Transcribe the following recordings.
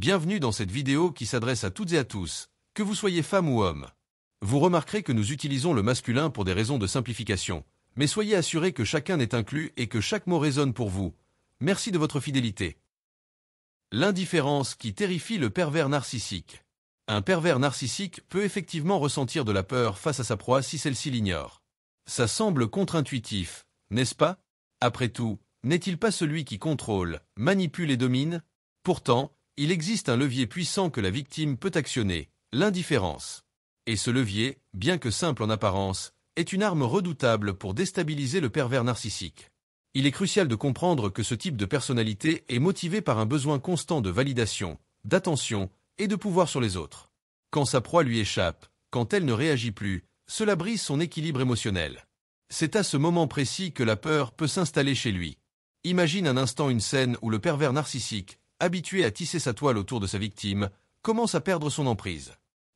Bienvenue dans cette vidéo qui s'adresse à toutes et à tous, que vous soyez femme ou homme. Vous remarquerez que nous utilisons le masculin pour des raisons de simplification, mais soyez assurés que chacun est inclus et que chaque mot résonne pour vous. Merci de votre fidélité. L'indifférence qui terrifie le pervers narcissique. Un pervers narcissique peut effectivement ressentir de la peur face à sa proie si celle-ci l'ignore. Ça semble contre-intuitif, n'est-ce pas? Après tout, n'est-il pas celui qui contrôle, manipule et domine? Pourtant, il existe un levier puissant que la victime peut actionner, l'indifférence. Et ce levier, bien que simple en apparence, est une arme redoutable pour déstabiliser le pervers narcissique. Il est crucial de comprendre que ce type de personnalité est motivé par un besoin constant de validation, d'attention et de pouvoir sur les autres. Quand sa proie lui échappe, quand elle ne réagit plus, cela brise son équilibre émotionnel. C'est à ce moment précis que la peur peut s'installer chez lui. Imagine un instant une scène où le pervers narcissique, habitué à tisser sa toile autour de sa victime, commence à perdre son emprise.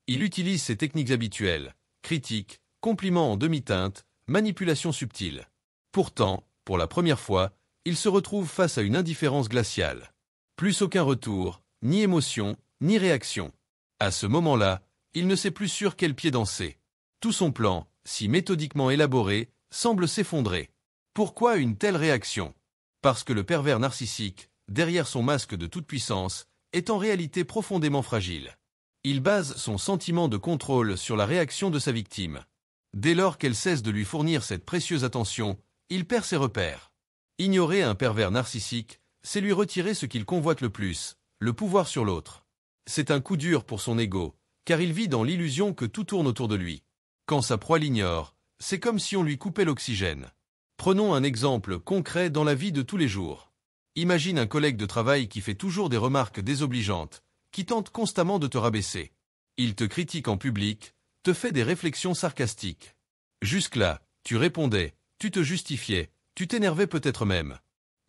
Il utilise ses techniques habituelles, critiques, compliments en demi-teinte, manipulation subtile. Pourtant, pour la première fois, il se retrouve face à une indifférence glaciale. Plus aucun retour, ni émotion, ni réaction. À ce moment-là, il ne sait plus sur quel pied danser. Tout son plan, si méthodiquement élaboré, semble s'effondrer. Pourquoi une telle réaction? Parce que le pervers narcissique, derrière son masque de toute-puissance, est en réalité profondément fragile. Il base son sentiment de contrôle sur la réaction de sa victime. Dès lors qu'elle cesse de lui fournir cette précieuse attention, il perd ses repères. Ignorer un pervers narcissique, c'est lui retirer ce qu'il convoite le plus, le pouvoir sur l'autre. C'est un coup dur pour son ego, car il vit dans l'illusion que tout tourne autour de lui. Quand sa proie l'ignore, c'est comme si on lui coupait l'oxygène. Prenons un exemple concret dans la vie de tous les jours. Imagine un collègue de travail qui fait toujours des remarques désobligeantes, qui tente constamment de te rabaisser. Il te critique en public, te fait des réflexions sarcastiques. Jusque-là, tu répondais, tu te justifiais, tu t'énervais peut-être même.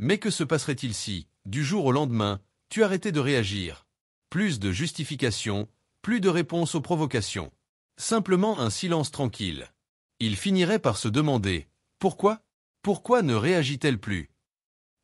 Mais que se passerait-il si, du jour au lendemain, tu arrêtais de réagir? Plus de justification, plus de réponse aux provocations. Simplement un silence tranquille. Il finirait par se demander, pourquoi? Pourquoi ne réagit-elle plus?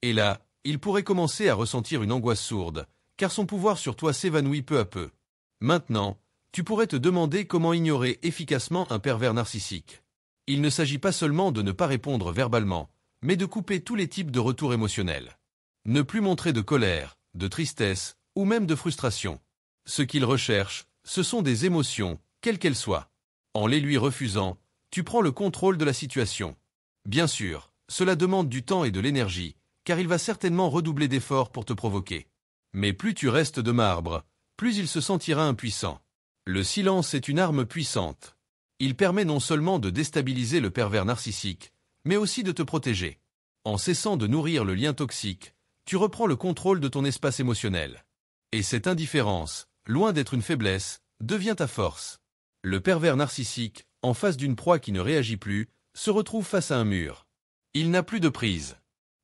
Et là, il pourrait commencer à ressentir une angoisse sourde, car son pouvoir sur toi s'évanouit peu à peu. Maintenant, tu pourrais te demander comment ignorer efficacement un pervers narcissique. Il ne s'agit pas seulement de ne pas répondre verbalement, mais de couper tous les types de retours émotionnels. Ne plus montrer de colère, de tristesse, ou même de frustration. Ce qu'il recherche, ce sont des émotions, quelles qu'elles soient. En les lui refusant, tu prends le contrôle de la situation. Bien sûr, cela demande du temps et de l'énergie, car il va certainement redoubler d'efforts pour te provoquer. Mais plus tu restes de marbre, plus il se sentira impuissant. Le silence est une arme puissante. Il permet non seulement de déstabiliser le pervers narcissique, mais aussi de te protéger. En cessant de nourrir le lien toxique, tu reprends le contrôle de ton espace émotionnel. Et cette indifférence, loin d'être une faiblesse, devient ta force. Le pervers narcissique, en face d'une proie qui ne réagit plus, se retrouve face à un mur. Il n'a plus de prise.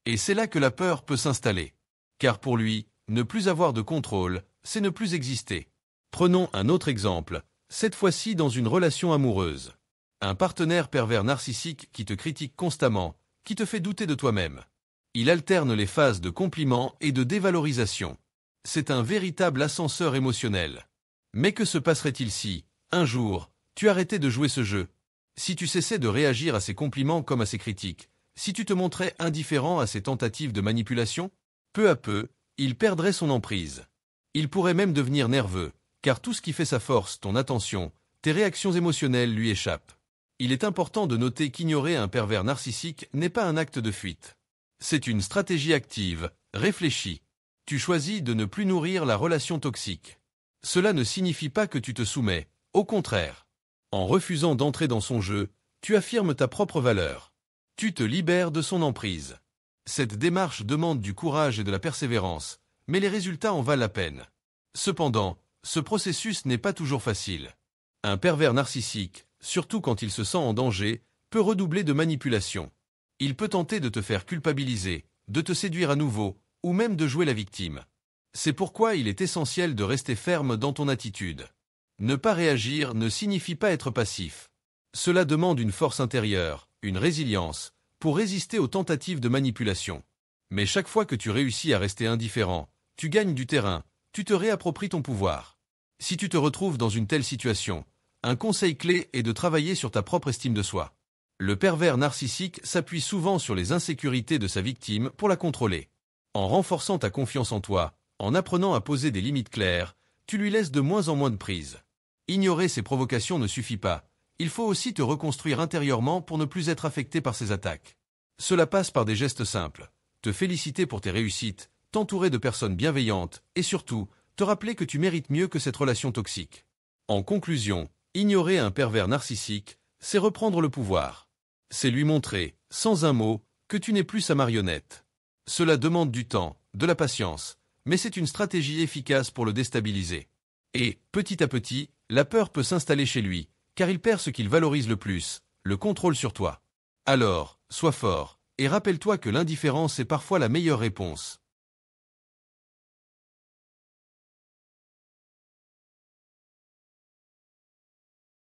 Et c'est là que la peur peut s'installer. Car pour lui, ne plus avoir de contrôle, c'est ne plus exister. Prenons un autre exemple, cette fois-ci dans une relation amoureuse. Un partenaire pervers narcissique qui te critique constamment, qui te fait douter de toi-même. Il alterne les phases de compliment et de dévalorisation. C'est un véritable ascenseur émotionnel. Mais que se passerait-il si, un jour, tu arrêtais de jouer ce jeu? Si tu cessais de réagir à ses compliments comme à ses critiques? Si tu te montrais indifférent à ses tentatives de manipulation? Peu à peu, il perdrait son emprise. Il pourrait même devenir nerveux, car tout ce qui fait sa force, ton attention, tes réactions émotionnelles lui échappent. Il est important de noter qu'ignorer un pervers narcissique n'est pas un acte de fuite. C'est une stratégie active, réfléchie. Tu choisis de ne plus nourrir la relation toxique. Cela ne signifie pas que tu te soumets, au contraire. En refusant d'entrer dans son jeu, tu affirmes ta propre valeur. Tu te libères de son emprise. Cette démarche demande du courage et de la persévérance, mais les résultats en valent la peine. Cependant, ce processus n'est pas toujours facile. Un pervers narcissique, surtout quand il se sent en danger, peut redoubler de manipulation. Il peut tenter de te faire culpabiliser, de te séduire à nouveau, ou même de jouer la victime. C'est pourquoi il est essentiel de rester ferme dans ton attitude. Ne pas réagir ne signifie pas être passif. Cela demande une force intérieure, une résilience, pour résister aux tentatives de manipulation. Mais chaque fois que tu réussis à rester indifférent, tu gagnes du terrain, tu te réappropries ton pouvoir. Si tu te retrouves dans une telle situation, un conseil clé est de travailler sur ta propre estime de soi. Le pervers narcissique s'appuie souvent sur les insécurités de sa victime pour la contrôler. En renforçant ta confiance en toi, en apprenant à poser des limites claires, tu lui laisses de moins en moins de prise. Ignorer ces provocations ne suffit pas. Il faut aussi te reconstruire intérieurement pour ne plus être affecté par ces attaques. Cela passe par des gestes simples. Te féliciter pour tes réussites, t'entourer de personnes bienveillantes et surtout, te rappeler que tu mérites mieux que cette relation toxique. En conclusion, ignorer un pervers narcissique, c'est reprendre le pouvoir. C'est lui montrer, sans un mot, que tu n'es plus sa marionnette. Cela demande du temps, de la patience, mais c'est une stratégie efficace pour le déstabiliser. Et, petit à petit, la peur peut s'installer chez lui, car il perd ce qu'il valorise le plus, le contrôle sur toi. Alors, sois fort, et rappelle-toi que l'indifférence est parfois la meilleure réponse.